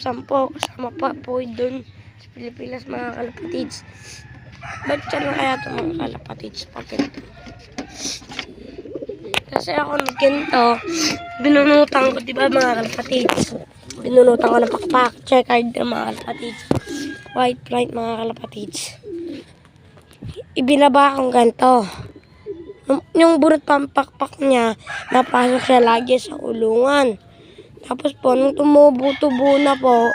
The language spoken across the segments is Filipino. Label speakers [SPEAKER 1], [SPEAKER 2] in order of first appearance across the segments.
[SPEAKER 1] sampo. Kasama pa po doon sa Pilipinas mga kalapatids. Ba't siya na kaya ito mga kalapatids pag ganito? Kasi ako nagganito, binunutan ko, diba mga kalapatids? Binunutan ko ng pakpak, checkered na mga kalapatids. White flight mga kalapatids. Ibinaba akong ganito. Yung bunot pampakpak niya, napasok siya lagi sa ulungan. Tapos po, nung tumubo-tubo na po,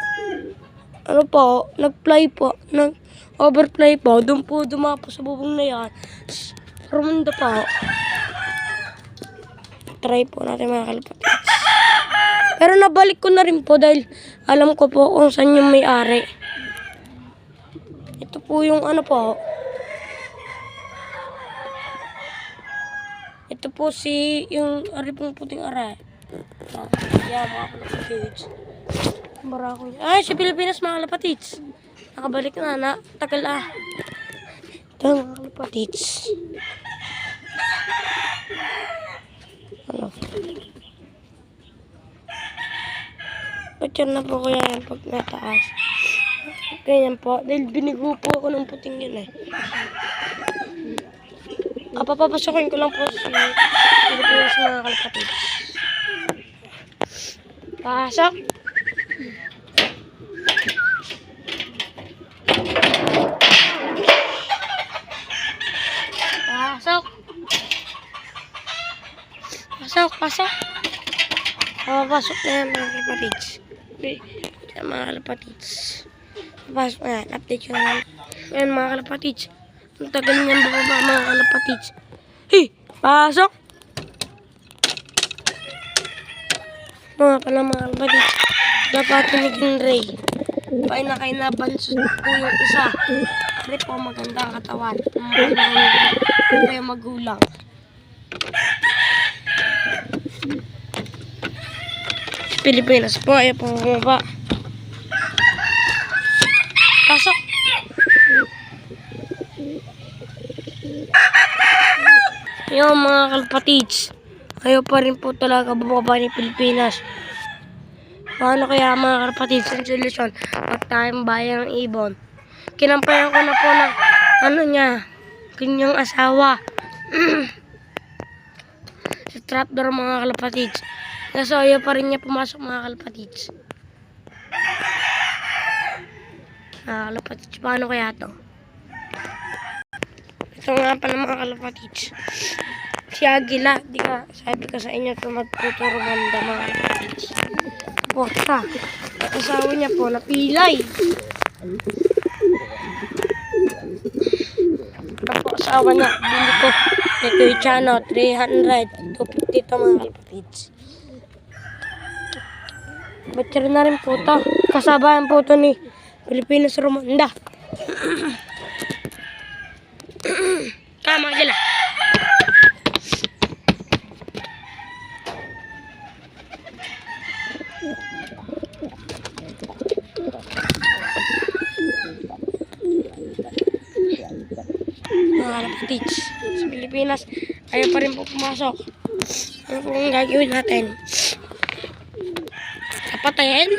[SPEAKER 1] nag-fly po, nag-overfly po, doon po dumapo sa bubong na yan. Rumunda po. Try po natin mga kalapatids. Pero nabalik ko na rin po dahil alam ko po kung saan yung may-ari. Ito po yung po. Ito po yung pong puting aray. Yan mga kalapatids. Barako niya. Ay, si Pilipinas mga kalapatids. Nakabalik na. Tagal Ito mga kalapatids. Picture na po kaya yan pag nataas. Ganyan po. Dahil binigo po ako ng puting yun Papapasokin ko lang po si Pilipinas mga kalapatids. Pasok. Pasok. Papasok na yan mga kalapatids. Mga kalapatids. Papasok na yan. Update ko na lang. Ayan mga kalapatids. Ang tagal niyan bababa mga kalapatids. Hey! Pasok! Mga pala mga kalapatids. Dapat tinigin Ray. Pay na kayo nabansod po yung isa. Kasi po maganda ang katawan. Maganda yung magulang. Pilipinas po, ayaw po bumaba. Pasok! Yung mga kalapatids, ayaw pa rin po talaga bumaba ni Pilipinas. Paano kaya mga kalapatids ang solusyon? Pag tayong bayan ng ibon. Kinampayan ko na po ng kanyang asawa. Sa trapdoor mga kalapatids. Kasi ayaw pa rin niya pumasok mga kalapatids. Kalapatids, paano kaya to? Ito nga pa ng mga kalapatids. Si Agila, sabi ko sa inyo ito magtuturo ganda mga kalapatids. Porta. Asawa niya po napilay. Ito po asawa niya. Bili ko. Ito yung channel 300. 250 ito mga kalapatids. Batcher na rin po ito. Kasabayan po ito ni Pilipinas Romanda. Kama sila. Mga kalapatids sa Pilipinas, Ayaw pa rin po pumasok. Ano pong gagawin natin? Kapatayin?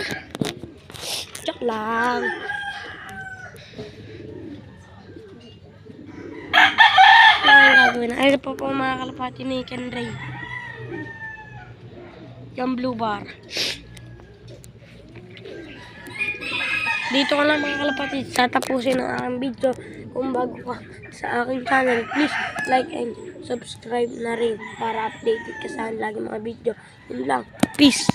[SPEAKER 1] Joke lang. Ano ang gagawin? Ano po po mga kalapati ni Ken Ray? Yung blue bar. Dito ko lang mga kalapatid, tatapusin ang aking video. Kung bago ka sa aking channel, please like and subscribe na rin para updated ka sa aking lagi mga video. Yun lang. Peace!